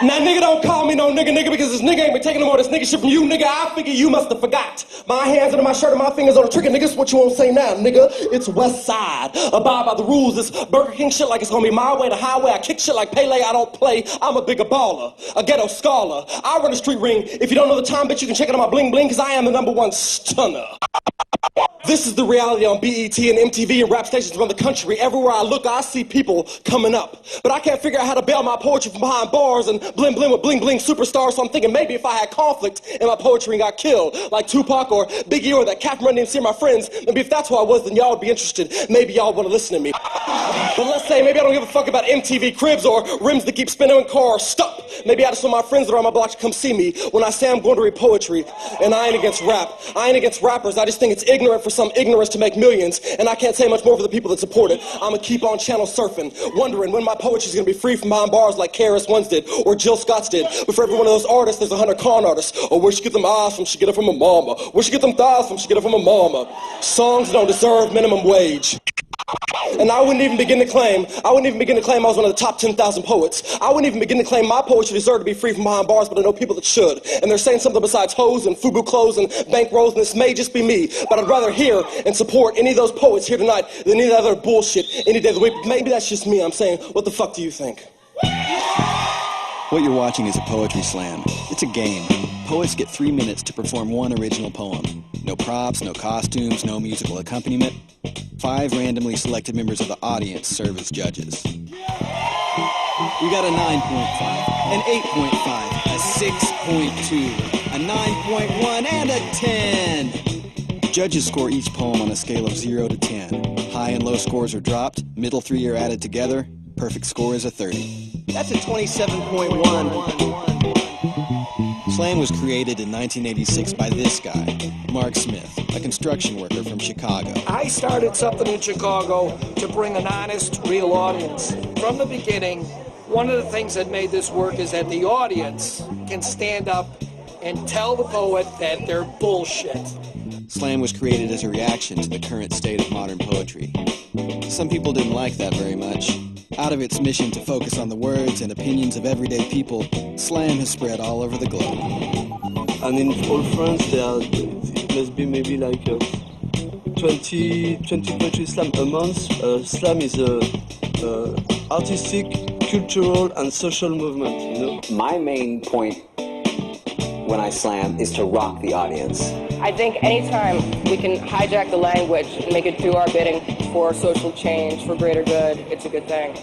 Now, nigga, don't call me no nigga, because this nigga ain't been taking no more of this nigga shit from you, nigga. I figure you must have forgot. My hands under my shirt and my fingers on the trigger, nigga. It's what you won't say now, nigga. It's West Side. Abide by the rules. This Burger King shit like it's gonna be my way, the highway. I kick shit like Pele. I don't play. I'm a bigger baller, a ghetto scholar. I run a street ring. If you don't know the time, bitch, you can check it on my bling bling, because I am the #1 stunner. This is the reality on BET and MTV and rap stations around the country. Everywhere I look, I see people coming up. But I can't figure out how to bail my poetry from behind bars and blend with bling bling superstars. So I'm thinking maybe if I had conflict in my poetry and got killed, like Tupac or Biggie or that cat from Run DMC, my friends, maybe if that's who I was, then y'all would be interested. Maybe y'all want to listen to me. But let's say maybe I don't give a fuck about MTV Cribs or rims that keep spinning in cars. Stop. Maybe I just want my friends that are on my block to come see me when I say I'm going to read poetry. And I ain't against rap. I ain't against rappers. I just think it's ignorant for some ignorance to make millions, and I can't say much more for the people that support it. I'ma keep on channel surfing, wondering when my poetry's gonna be free from behind bars like KRS One's did, or Jill Scott's did. But for every one of those artists, there's 100 con artists. Or where she get them eyes from, she get it from her mama. Where she get them thighs from, she get it from her mama. Songs don't deserve minimum wage. And I wouldn't even begin to claim I was one of the top 10,000 poets. I wouldn't even begin to claim my poetry deserved to be free from behind bars, but I know people that should. And they're saying something besides hoes and FUBU clothes and bankrolls, and this may just be me, but I'd rather hear and support any of those poets here tonight than any other bullshit any day of the week. Maybe that's just me. I'm saying, what the fuck do you think? What you're watching is a poetry slam. It's a game. Poets get 3 minutes to perform one original poem. No props, no costumes, no musical accompaniment. 5 randomly selected members of the audience serve as judges. We got a 9.5, an 8.5, a 6.2, a 9.1, and a 10. Judges score each poem on a scale of 0 to 10. High and low scores are dropped, middle 3 are added together, perfect score is a 30. That's a 27.1. Slam was created in 1986 by this guy, Mark Smith, a construction worker from Chicago. I started something in Chicago to bring an honest, real audience. From the beginning, one of the things that made this work is that the audience can stand up and tell the poet that they're bullshit. Slam was created as a reaction to the current state of modern poetry. Some people didn't like that very much. Out of its mission to focus on the words and opinions of everyday people, Slam has spread all over the globe. And in all France, there must be maybe like 20 poetry slam a month. Slam is a artistic, cultural, and social movement. You know? My main point when I slam is to rock the audience. I think anytime we can hijack the language and make it do our bidding for social change, for greater good, it's a good thing.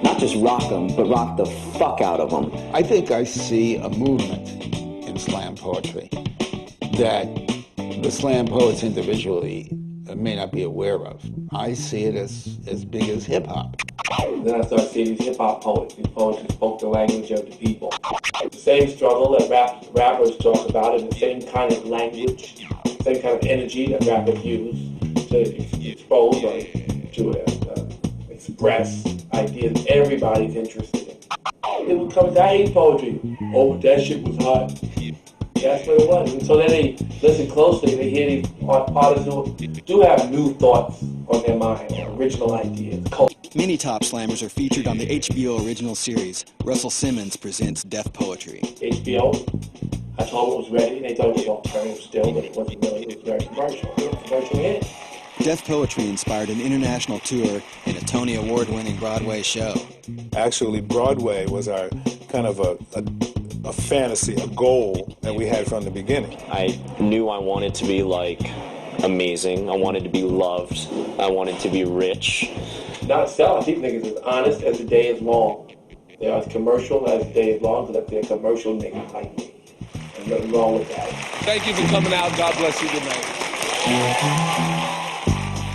Not just rock them, but rock the fuck out of them. I think I see a movement in slam poetry that the slam poets individually may not be aware of. I see it as big as hip-hop. Then I started seeing these hip-hop poets, these poets who spoke the language of the people. The same struggle that rappers talk about, and the same kind of language, same kind of energy that rappers use to expose or to express ideas everybody's interested in. It would come to, I hate poetry. Oh, but that shit was hot. That's what it was. And so then they listen closely, they hear these artists who do have new thoughts on their mind, original ideas. Many top slammers are featured on the HBO original series, Russell Simmons Presents Deaf Poetry. HBO, I told them it was ready. They thought it was alternative still, but it wasn't really. It was very commercial. It was a commercial hit. Deaf Poetry inspired an international tour and a Tony Award-winning Broadway show. Actually, Broadway was our kind of a fantasy, a goal that we had from the beginning. I knew I wanted to be amazing. I wanted to be loved. I wanted to be rich. Not selling. These niggas as honest as the day is long. They're as commercial as the day is long, but they're commercial niggas like me. There's nothing wrong with that. Thank you for coming out. God bless you. Good night.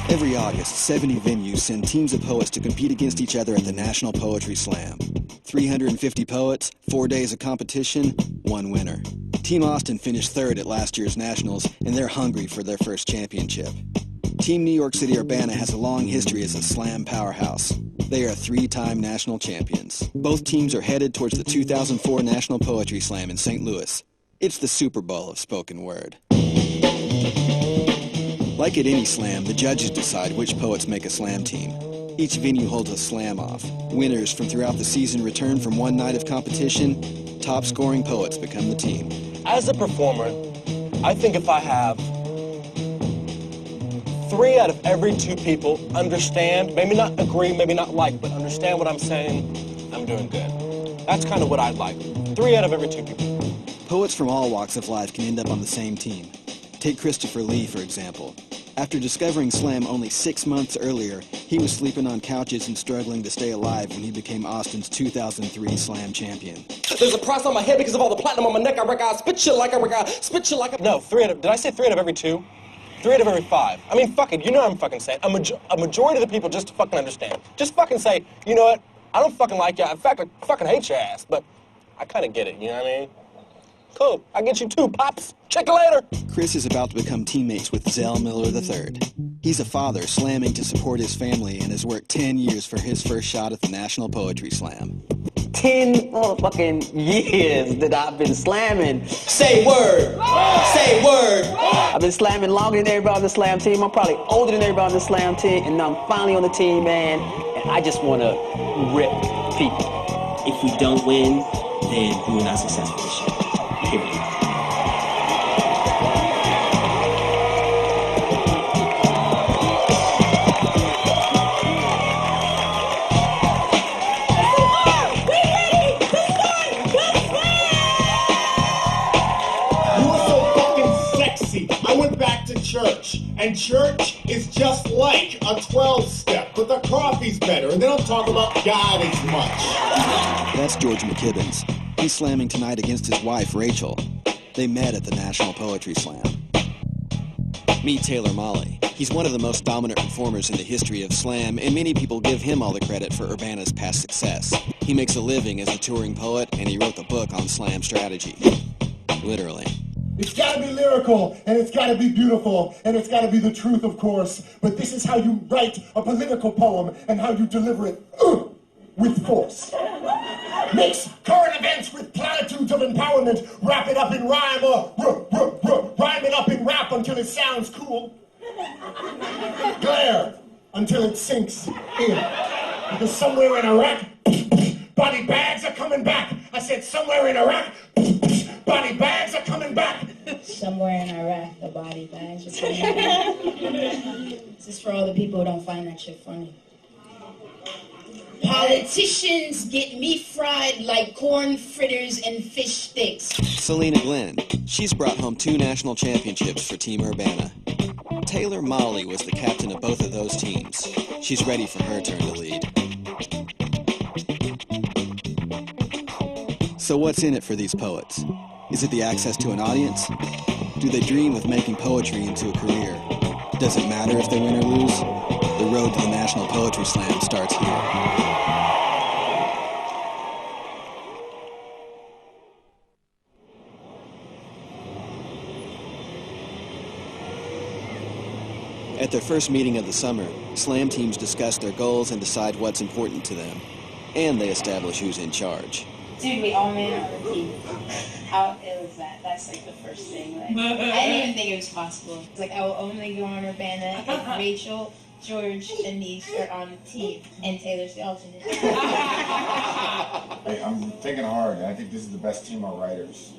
Every August, 70 venues send teams of poets to compete against each other at the National Poetry Slam. 350 poets, 4 days of competition, 1 winner. Team Austin finished 3rd at last year's Nationals, and they're hungry for their first championship. Team New York City Urbana has a long history as a slam powerhouse. They are 3-time national champions. Both teams are headed towards the 2004 National Poetry Slam in St. Louis. It's the Super Bowl of spoken word. Like at any slam, the judges decide which poets make a slam team. Each venue holds a slam-off. Winners from throughout the season return from one night of competition. Top-scoring poets become the team. As a performer, I think if I have 3 out of every 2 people understand, maybe not agree, maybe not like, but understand what I'm saying, I'm doing good. That's kind of what I'd like. 3 out of every 2 people. Poets from all walks of life can end up on the same team. Take Christopher Lee, for example. After discovering slam only 6 months earlier, he was sleeping on couches and struggling to stay alive when he became Austin's 2003 slam champion. There's a price on my head because of all the platinum on my neck. I reckon I spit you like spit you like No, 3 out of, did I say 3 out of every 2? 3 out of every 5. I mean, fuck it, you know what I'm fucking saying. A majority of the people just to fucking understand. Just fucking say, you know what, I don't fucking like you. In fact, I fucking hate your ass, but I kind of get it, you know what I mean? Cool, I get you too, Pops. Check you later. Chris is about to become teammates with Zell Miller III. He's a father slamming to support his family and has worked 10 years for his first shot at the National Poetry Slam. 10 motherfucking years that I've been slamming. Say word. Say word. I've been slamming longer than everybody on the slam team. I'm probably older than everybody on the slam team, and now I'm finally on the team, man. And I just want to rip people. If we don't win, then we're not successful this year. Period. Church, and church is just like a 12-step, but the coffee's better, and they don't talk about God as much. That's George McKibbins. He's slamming tonight against his wife, Rachel. They met at the National Poetry Slam. Meet Taylor Mali. He's one of the most dominant performers in the history of slam, and many people give him all the credit for Urbana's past success. He makes a living as a touring poet, and he wrote the book on slam strategy. Literally. It's got to be lyrical, and it's got to be beautiful, and it's got to be the truth, of course. But this is how you write a political poem and how you deliver it with force. Mix current events with platitudes of empowerment. Wrap it up in rhyme or rhyme it up in rap until it sounds cool. Glare until it sinks in. Because somewhere in Iraq, body bags are coming back. I said somewhere in Iraq, body bags are coming back. Somewhere in Iraq, the body bags are coming back. This is for all the people who don't find that shit funny. Politicians get me fried like corn fritters and fish sticks. Selena Glenn. She's brought home 2 national championships for Team Urbana. Taylor Mali was the captain of both of those teams. She's ready for her turn to lead. So what's in it for these poets? Is it the access to an audience? Do they dream of making poetry into a career? Does it matter if they win or lose? The road to the National Poetry Slam starts here. At their first meeting of the summer, slam teams discuss their goals and decide what's important to them. And they establish who's in charge. Dude, we all made our team. How ill is that? That's like the first thing. Like, I didn't even think it was possible. It's like I will only go on Urbana if Rachel, George, and Denise are on the team, and Taylor's the alternate. Hey, I'm thinking hard. I think this is the best team of writers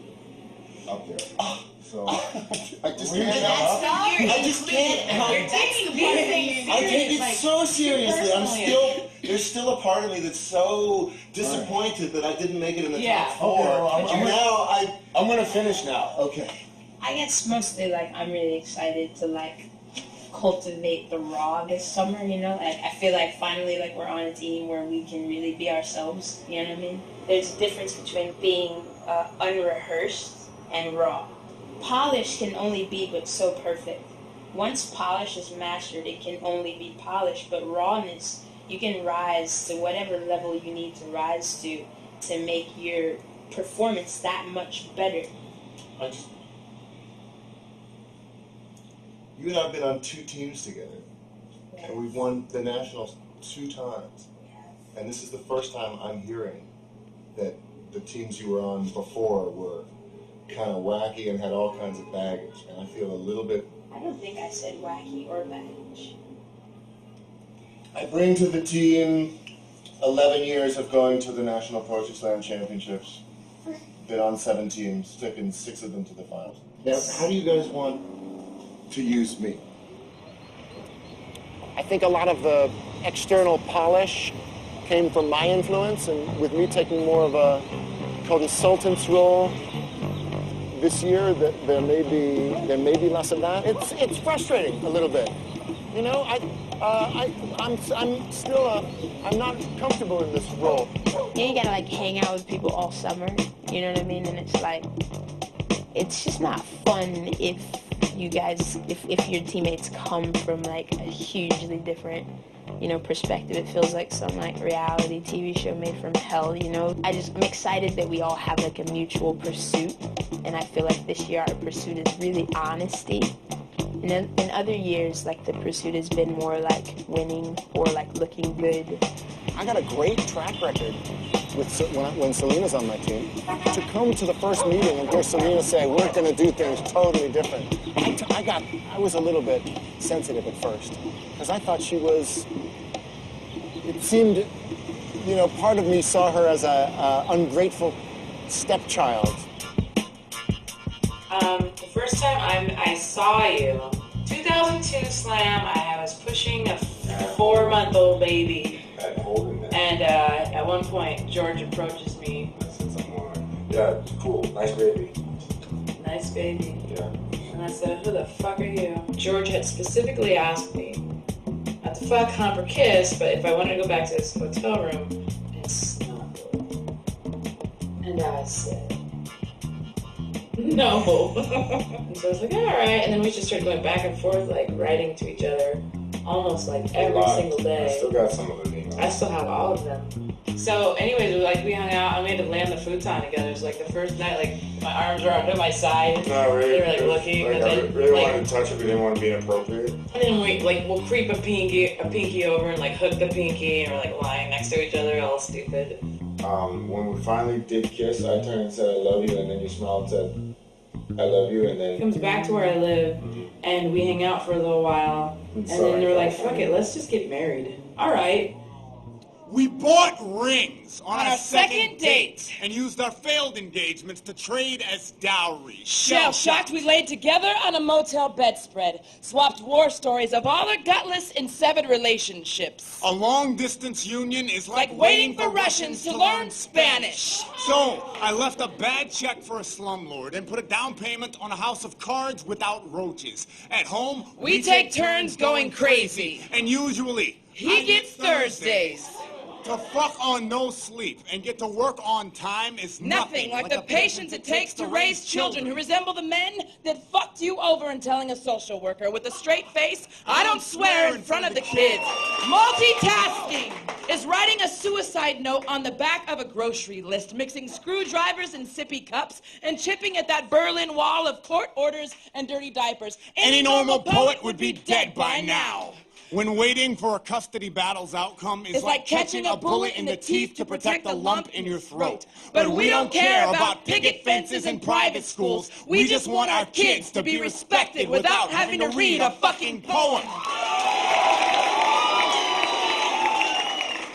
up there. So I just can't I take it so seriously. There's still a part of me that's so disappointed that I didn't make it in the top 4. Okay, I'm gonna finish now. Okay. I guess mostly like I'm really excited to like cultivate the raw this summer, you know? Like I feel like finally like we're on a team where we can really be ourselves, you know what I mean? There's a difference between being unrehearsed and raw. Polish can only be but so perfect. Once polish is mastered, it can only be polished, but rawness, you can rise to whatever level you need to rise to make your performance that much better. You and I have been on 2 teams together, and we've won the Nationals 2 times. And this is the first time I'm hearing that the teams you were on before were kind of wacky and had all kinds of baggage. And I feel a little bit... I don't think I said wacky or baggage. I bring to the team 11 years of going to the National Poetry Slam Championships. Been on 7 teams, taken 6 of them to the finals. Now, how do you guys want to use me? I think a lot of the external polish came from my influence, and with me taking more of a consultant's role this year, that there may be less of that. It's frustrating a little bit. You know, I'm still I'm not comfortable in this role. Yeah, you gotta like hang out with people all summer. You know what I mean? And it's like, it's just not fun if you guys, if your teammates come from like a hugely different, you know, perspective. It feels like some like reality TV show made from hell, you know? I'm excited that we all have like a mutual pursuit, and I feel like this year our pursuit is really honesty. In other years, like the pursuit has been more like winning or like looking good. I got a great track record with when Selena's on my team. To come to the first meeting and hear Selena say, we're gonna do things totally different. I was a little bit sensitive at first, because I thought she was, it seemed, you know, part of me saw her as a ungrateful stepchild. The first time I saw you, 2002 Slam, I was pushing a 4-month-old baby. And at one point, George approaches me. Yeah, cool. Nice baby. Nice baby. Yeah. And I said, who the fuck are you? George had specifically asked me not to fuck, hump, or kiss, but if I wanted to go back to this hotel room and snuggle. And I said, no. And so I was like, all right. And then we just started going back and forth, like writing to each other almost like every single day. I still got some of them. I still have all of them. So anyways, we hung out and we had to lay on the futon together. It was like the first night, like my arms were under my side. No, really? They were like looking. Like, and I then, really like, wanted to touch it, but didn't want to be inappropriate. and then we'll creep a pinky over and like hook the pinky, and we're like lying next to each other, all stupid. When we finally did kiss, I turned and said, I love you, and then you smiled and said, I love you, and then... He comes back to where I live, and we hang out for a little while, and then they're like, fuck it, let's just get married. All right. We bought rings on our second date and used our failed engagements to trade as dowry. Shell-shocked, we laid together on a motel bedspread, swapped war stories of all our gutless and severed relationships. A long-distance union is like waiting for Russians to learn Spanish. So, I left a bad check for a slumlord and put a down payment on a house of cards without roaches. At home, we take turns going crazy. And usually, he gets Thursdays. To fuck on no sleep and get to work on time is nothing like the patience it takes to raise children who resemble the men that fucked you over and telling a social worker with a straight face, I don't swear in front of the kids. Multitasking is writing a suicide note on the back of a grocery list, mixing screwdrivers and sippy cups, and chipping at that Berlin Wall of court orders and dirty diapers. Any normal poet would be dead by now. When waiting for a custody battle's outcome is like catching a bullet in the teeth to protect the lump in your throat. But we don't care about picket fences and private schools. We just want our kids to be respected without having to read a fucking poem.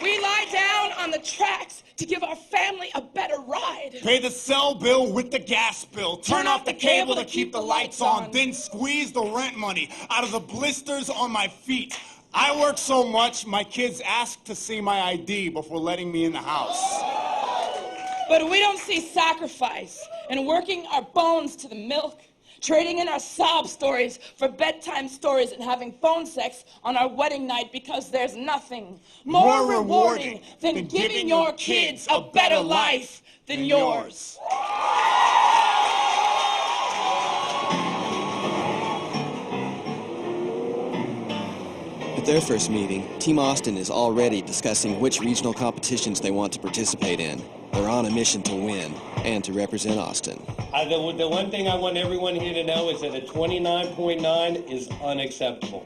We lie down on the tracks to give our family a better ride. Pay the cell bill with the gas bill. Turn off the cable to keep the lights on. Then squeeze the rent money out of the blisters on my feet. I work so much, my kids ask to see my ID before letting me in the house. But we don't see sacrifice in working our bones to the milk, trading in our sob stories for bedtime stories, and having phone sex on our wedding night, because there's nothing more rewarding than giving your kids a better life than yours. At their first meeting, Team Austin is already discussing which regional competitions they want to participate in. They're on a mission to win and to represent Austin. The one thing I want everyone here to know is that a 29.9 is unacceptable.